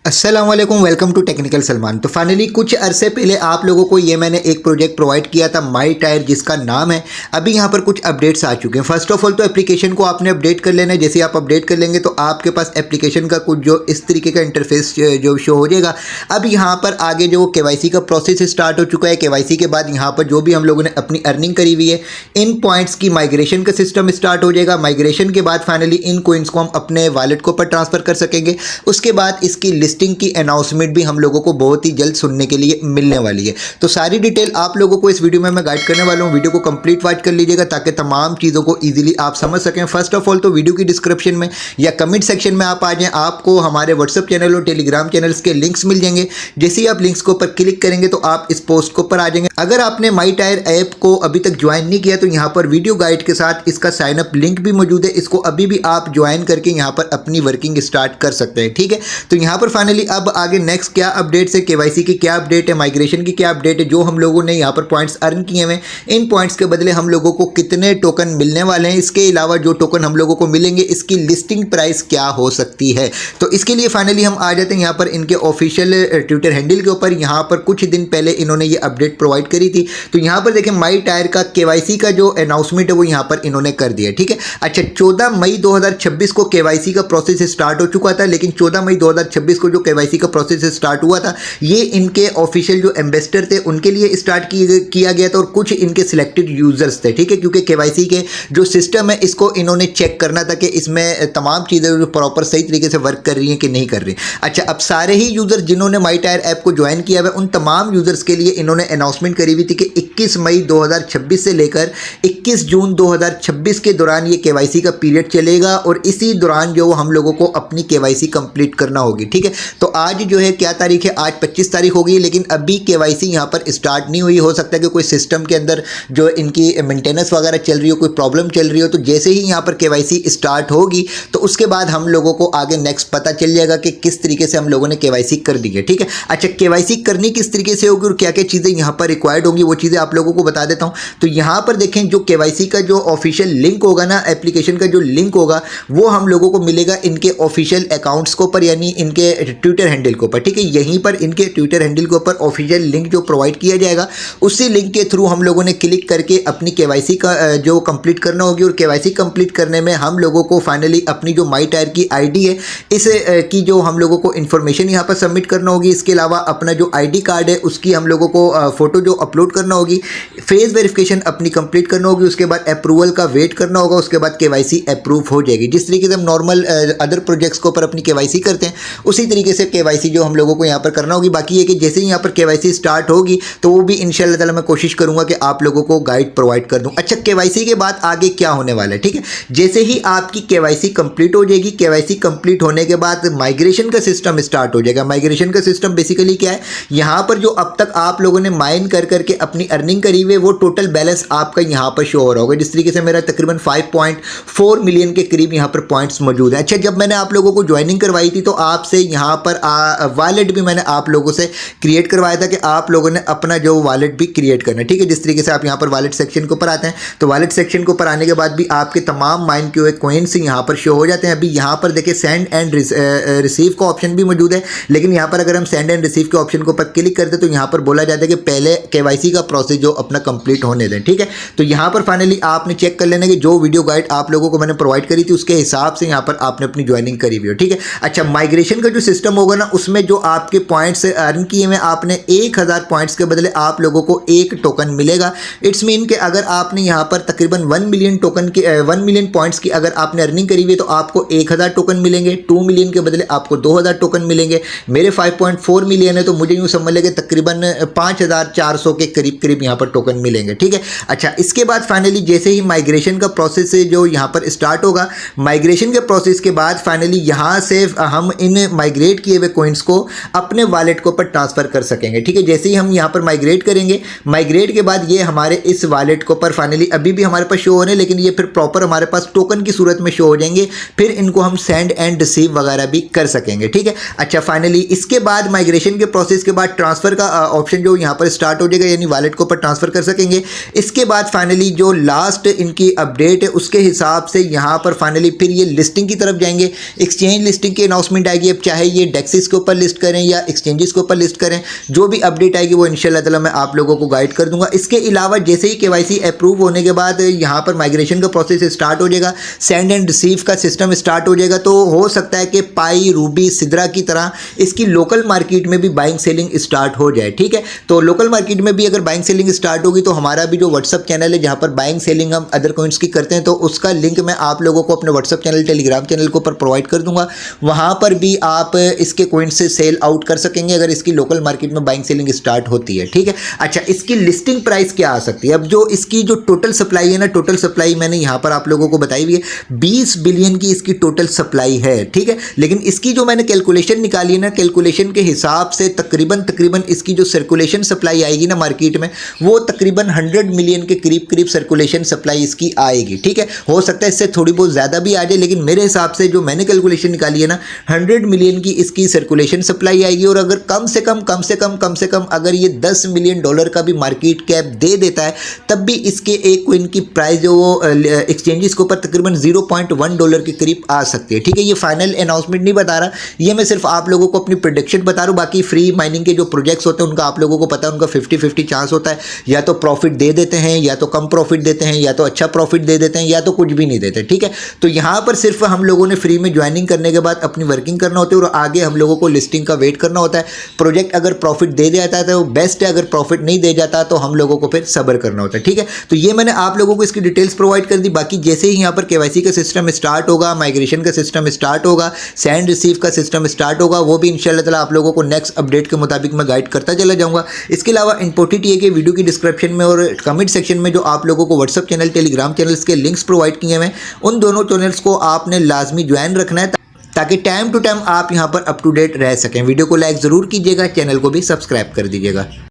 अस्सलाम वालेकुम, welcome to technical Salman. तो फाइनली कुछ अरसे पहले आप लोगों को ये मैंने एक प्रोजेक्ट प्रोवाइड किया था माई टायर, जिसका नाम है। अभी यहाँ पर कुछ अपडेट्स आ चुके हैं। फर्स्ट ऑफ ऑल तो एप्लीकेशन को आपने अपडेट कर लेना है। जैसे आप अपडेट कर लेंगे तो आपके पास एप्लीकेशन का कुछ जो इस तरीके का इंटरफेस जो शो हो जाएगा। अब यहाँ पर आगे जो केवाईसी का प्रोसेस स्टार्ट हो चुका है। केवाईसी के बाद यहाँ पर जो भी हम लोगों ने अपनी अर्निंग करी हुई है, इन पॉइंट्स की माइग्रेशन का सिस्टम स्टार्ट हो जाएगा। माइग्रेशन के बाद फाइनली इन कोइंस को हम अपने वॉलेट के ऊपर ट्रांसफर कर सकेंगे। उसके बाद इसकी लिस्टिंग की अनाउंसमेंट भी हम लोगों को बहुत ही जल्द सुनने के लिए मिलने वाली है। तो सारी डिटेल आप लोगों को इस वीडियो में मैं गाइड करने वाला हूं। वीडियो को कंप्लीट वॉच कर लीजिएगा ताकि तमाम चीज़ों को इजीली आप समझ सकें। फर्स्ट ऑफ ऑल तो वीडियो की डिस्क्रिप्शन में या कमेंट सेक्शन में आप आ जाएं, आपको हमारे व्हाट्सएप चैनल और टेलीग्राम चैनल्स के लिंक्स मिल जाएंगे। जैसे ही आप लिंक्स के ऊपर क्लिक करेंगे तो आप इस पोस्ट के ऊपर आ जाएंगे। अगर आपने माई टायर ऐप को अभी तक ज्वाइन नहीं किया तो यहाँ पर वीडियो गाइड के साथ इसका साइन अप लिंक भी मौजूद है। इसको अभी भी आप ज्वाइन करके यहाँ पर अपनी वर्किंग स्टार्ट कर सकते हैं। ठीक है, तो यहाँ पर फाइनली अब आगे नेक्स्ट क्या अपडेट से, केवाईसी की क्या अपडेट है, माइग्रेशन की क्या अपडेट है, जो हम लोगों ने यहाँ पर पॉइंट्स अर्न किए हैं, इन पॉइंट्स के बदले हम लोगों को कितने टोकन मिलने वाले हैं, इसके अलावा जो टोकन हम लोगों को मिलेंगे इसकी लिस्टिंग प्राइस क्या हो सकती है। तो इसके लिए फाइनली हम आ जाते हैं यहाँ पर इनके ऑफिशियल ट्विटर हैंडल के ऊपर। यहाँ पर कुछ दिन पहले इन्होंने ये अपडेट प्रोवाइड करी थी। तो यहाँ पर देखें, माई टायर का केवाईसी का जो अनाउंसमेंट है वो यहाँ पर इन्होंने कर दिया। ठीक है, अच्छा 14 मई 2026 को केवाईसी का प्रोसेस स्टार्ट हो चुका था, लेकिन 14 मई 2026 को जो केवाईसी का प्रोसेस स्टार्ट हुआ था ये इनके ऑफिशियल जो एम्बेसडर थे उनके लिए स्टार्ट किया गया था और कुछ इनके सिलेक्टेड यूजर्स थे। ठीक है, क्योंकि केवाईसी के जो सिस्टम है इसको इन्होंने चेक करना था कि इसमें तमाम चीज़ें जो प्रॉपर सही तरीके से वर्क कर रही हैं कि नहीं कर रही। अच्छा, अब सारे ही यूजर्स जिन्होंने माई टायर ऐप को ज्वाइन किया हुआ उन तमाम यूजर्स के लिए इन्होंने अनाउंसमेंट करी हुई थी कि 21 मई 2026 से लेकर 21 जून 2026 के दौरान ये केवाईसी का पीरियड चलेगा और इसी दौरान जो हम लोगों को अपनी केवाईसी कंप्लीट करना होगी। ठीक है, तो आज जो है क्या तारीख है, आज 25 तारीख हो गई, लेकिन अभी केवाईसी यहाँ पर स्टार्ट नहीं हुई। हो सकता है कि कोई सिस्टम के अंदर जो इनकी मेंटेनेंस वगैरह चल रही हो, कोई प्रॉब्लम चल रही हो। तो जैसे ही यहाँ पर केवाईसी स्टार्ट होगी तो उसके बाद हम लोगों को आगे नेक्स्ट पता चल जाएगा कि किस तरीके से हम लोगों ने केवाईसी कर दी है। ठीक है, अच्छा केवाईसी करनी किस तरीके से होगी और क्या क्या चीज़ें यहाँ पर रिक्वायर्ड होंगी वो चीज़ें आप लोगों को बता देता हूँ। तो यहाँ पर देखें, जो केवाईसी का जो ऑफिशियल लिंक होगा ना, एप्लीकेशन का जो लिंक होगा वो हम लोगों को मिलेगा इनके ऑफिशियल अकाउंट्स के ऊपर, यानी इनके ट्विटर हैंडल के ऊपर। ठीक है, यहीं पर इनके ट्विटर हैंडल के ऊपर ऑफिशियल लिंक जो प्रोवाइड किया जाएगा, उसी लिंक के थ्रू हम लोगों ने क्लिक करके अपनी केवाईसी का जो कंप्लीट करना होगी। और केवाईसी कंप्लीट करने में हम लोगों को फाइनली अपनी जो माई टायर की आईडी है इस की जो हम लोगों को इन्फॉर्मेशन यहाँ पर सबमिट करना होगी। इसके अलावा अपना जो आईडी कार्ड है उसकी हम लोगों को फोटो जो अपलोड करना होगी। फेस वेरिफिकेशन अपनी कंप्लीट करना होगी। उसके बाद अप्रूवल का वेट करना होगा। उसके बाद केवाईसी अप्रूव हो जाएगी। जिस तरीके से हम नॉर्मल अदर प्रोजेक्ट्स के ऊपर अपनी केवाईसी करते हैं उसी तरीके से केवाईसी जो हम लोगों को यहाँ पर करना होगी। बाकी ये कि जैसे ही यहाँ पर केवाईसी स्टार्ट होगी तो वो भी इंशाल्लाह ताला मैं कोशिश करूंगा कि आप लोगों को गाइड प्रोवाइड कर दूं। अच्छा, केवाईसी के बाद आगे क्या होने वाला है। ठीक है, जैसे ही आपकी केवाईसी कंप्लीट हो जाएगी, केवाईसी कंप्लीट होने के बाद माइग्रेशन का सिस्टम स्टार्ट हो जाएगा। माइग्रेशन का सिस्टम बेसिकली क्या है, यहाँ पर जो अब तक आप लोगों ने माइन कर करके अपनी अर्निंग करी हुई है वो टोटल बैलेंस आपका यहाँ पर शो हो रहा होगा। जिस तरीके से मेरा तकरीबन 5.4 मिलियन के करीब यहाँ पर पॉइंट्स मौजूद है। अच्छा, जब मैंने आप लोगों को ज्वाइनिंग करवाई थी तो आपसे यहाँ पर वॉलेट भी मैंने आप लोगों से क्रिएट करवाया था कि आप लोगों ने अपना जो वॉलेट भी क्रिएट करना है। ठीक है, जिस तरीके से आप यहाँ पर वॉलेट सेक्शन के ऊपर आते हैं तो वॉलेट सेक्शन के ऊपर आने के बाद भी आपके तमाम माइन किए हुए कॉइन्स यहाँ पर शो हो जाते हैं। अभी यहाँ पर देखिए सेंड एंड रिसीव का ऑप्शन भी मौजूद है, लेकिन यहाँ पर अगर हम सेंड एंड रिसीव के ऑप्शन के ऊपर क्लिक करते तो यहाँ पर बोला जाता है कि पहले केवाईसी का प्रोसेस जो अपना कंप्लीट होने दें। ठीक है, तो यहाँ पर फाइनली आपने चेक कर लेना कि जो वीडियो गाइड आप लोगों को मैंने प्रोवाइड करी थी उसके हिसाब से यहाँ पर आपने अपनी ज्वाइनिंग करी हुई हो। ठीक है, अच्छा माइग्रेशन का जो सिस्टम होगा ना उसमें जो आपके पॉइंट्स अर्न किए हुए आपने 1000 पॉइंट्स के बदले आप लोगों को एक टोकन मिलेगा। इट्स मीन कि अगर आपने यहाँ पर तकरीबन 1 मिलियन टोकन के 1 मिलियन पॉइंट्स की अगर आपने अर्निंग करी हुई है तो आपको 1000 टोकन मिलेंगे। 2 मिलियन के बदले आपको 2000 टोकन मिलेंगे। मेरे 5.4 मिलियन है तो मुझे यूँ समझ लेंगे तकरीबन 5400 के करीब करीब यहाँ पर टोकन मिलेंगे। ठीक है, अच्छा इसके बाद फाइनली जैसे ही माइग्रेशन का प्रोसेस है जो यहाँ पर स्टार्ट होगा, माइग्रेशन के प्रोसेस के बाद फाइनली यहाँ से हम इन माइग्रेट किए हुए कॉइन्स को अपने वॉलेट के ऊपर ट्रांसफर कर सकेंगे। ठीक है, जैसे ही हम यहाँ पर माइग्रेट करेंगे, माइग्रेट के बाद ये हमारे इस वॉलेट के ऊपर फाइनली अभी भी हमारे पास शो हो रहे हैं, लेकिन ये फिर प्रॉपर हमारे पास टोकन की सूरत में शो हो जाएंगे। फिर इनको हम सेंड एंड रिसीव वगैरह भी कर सकेंगे। ठीक है, अच्छा फाइनली इसके बाद माइग्रेशन के प्रोसेस के बाद ट्रांसफर का ऑप्शन जो यहाँ पर स्टार्ट हो जाएगा, यानी वॉलेट के ऊपर ट्रांसफर कर सकेंगे। इसके बाद फाइनली जो लास्ट इनकी अपडेट है उसके हिसाब से यहाँ पर फाइनली फिर ये लिस्टिंग की तरफ जाएंगे। एक्सचेंज लिस्टिंग की अनाउंसमेंट आएगी। अब चाहे ये डेक्सिस के ऊपर लिस्ट करें या एक्सचेंजेस के ऊपर लिस्ट करें, जो भी अपडेट आएगी वो इंशाल्लाह ताला मैं आप लोगों को गाइड कर दूंगा। इसके अलावा जैसे ही केवाईसी अप्रूव होने के बाद यहाँ पर माइग्रेशन का प्रोसेस स्टार्ट हो जाएगा, सेंड एंड रिसीव का सिस्टम स्टार्ट हो जाएगा, तो हो सकता है कि पाई, रूबी, सिद्रा की तरह इसकी लोकल मार्केट में भी बाइंग सेलिंग स्टार्ट हो जाए। ठीक है, तो लोकल मार्केट में भी अगर बाइंग सेलिंग स्टार्ट होगी तो हमारा भी जो व्हाट्सअप चैनल है जहाँ पर बाइंग सेलिंग हम अदर कॉइन्स की करते हैं, तो उसका लिंक मैं आप लोगों को अपने व्हाट्सअप चैनल, टेलीग्राम चैनल के ऊपर प्रोवाइड कर दूंगा। वहाँ पर भी आप इसके कॉइन्स से सेल आउट कर सकेंगे अगर इसकी लोकल मार्केट में बाइंग सेलिंग स्टार्ट होती है। ठीक है, अच्छा इसकी लिस्टिंग प्राइस क्या आ सकती है? अब जो इसकी जो टोटल सप्लाई है ना, टोटल सप्लाई मैंने यहाँ पर आप लोगों को बताई हुई है, 20 बिलियन की इसकी टोटल सप्लाई है। ठीक है, लेकिन इसकी जो मैंने कैलकुलेशन निकाली है ना, कैलकुलेशन के हिसाब से तकरीबन इसकी जो सर्कुलेशन सप्लाई आएगी ना मार्केट में, वो तकरीबन 100 मिलियन के करीब सर्कुलेशन सप्लाई इसकी आएगी। ठीक है, हो सकता है इससे थोड़ी बहुत ज़्यादा भी आ जाए, लेकिन मेरे हिसाब से जो मैंने कैलकुलेशन निकाली है ना, 100 मिलियन की इसकी सर्कुलेशन सप्लाई आएगी। और अगर कम से कम अगर ये $10 मिलियन का भी मार्केट कैप दे देता है, तब भी इसके एक कोइन की प्राइस जो वो एक्सचेंजेस के ऊपर तकरीबन $0.1 के करीब आ सकती है। ठीक है, ये फाइनल अनाउंसमेंट नहीं बता रहा, ये मैं सिर्फ आप लोगों को अपनी प्रेडिक्शन बता रहा हूँ। बाकी फ्री माइनिंग के जो प्रोजेक्ट्स होते हैं उनका आप लोगों को पता है, उनका 50-50 चांस होता है, या तो प्रॉफिट दे देते हैं, या तो कम प्रॉफिट देते हैं, या तो अच्छा प्रॉफिट दे देते हैं, या तो कुछ भी नहीं देते। ठीक है, तो यहाँ पर सिर्फ हम लोगों ने फ्री में ज्वाइनिंग करने के बाद अपनी वर्किंग करना होती है और आगे हम लोगों को लिस्टिंग का वेट करना होता है। प्रोजेक्ट अगर प्रॉफिट दे जाता है तो बेस्ट है, अगर प्रॉफिट नहीं दे जाता तो हम लोगों को फिर सब्र करना होता है। ठीक है, तो ये मैंने आप लोगों को इसकी डिटेल्स प्रोवाइड कर दी। बाकी जैसे ही यहाँ पर केवाईसी का सिस्टम स्टार्ट होगा, माइग्रेशन का सिस्टम स्टार्ट होगा, सेंड रिसीव का सिस्टम स्टार्ट होगा, वो भी इंशाल्लाह ताला आप लोगों को नेक्स्ट अपडेट के मुताबिक मैं गाइड करता चला जाऊंगा। इसके अलावा इंपॉर्टेंट ये कि वीडियो की डिस्क्रिप्शन में और कमेंट सेक्शन में जो आप लोगों को व्हाट्सअप चैनल, टेलीग्राम चैनल्स के लिंक्स प्रोवाइड किए हैं, उन दोनों चैनल्स को आपने लाजमी ज्वाइन रखना है ताकि टाइम टू टाइम आप यहाँ पर अप टू डेट रह सकें। वीडियो को लाइक ज़रूर कीजिएगा, चैनल को भी सब्सक्राइब कर दीजिएगा।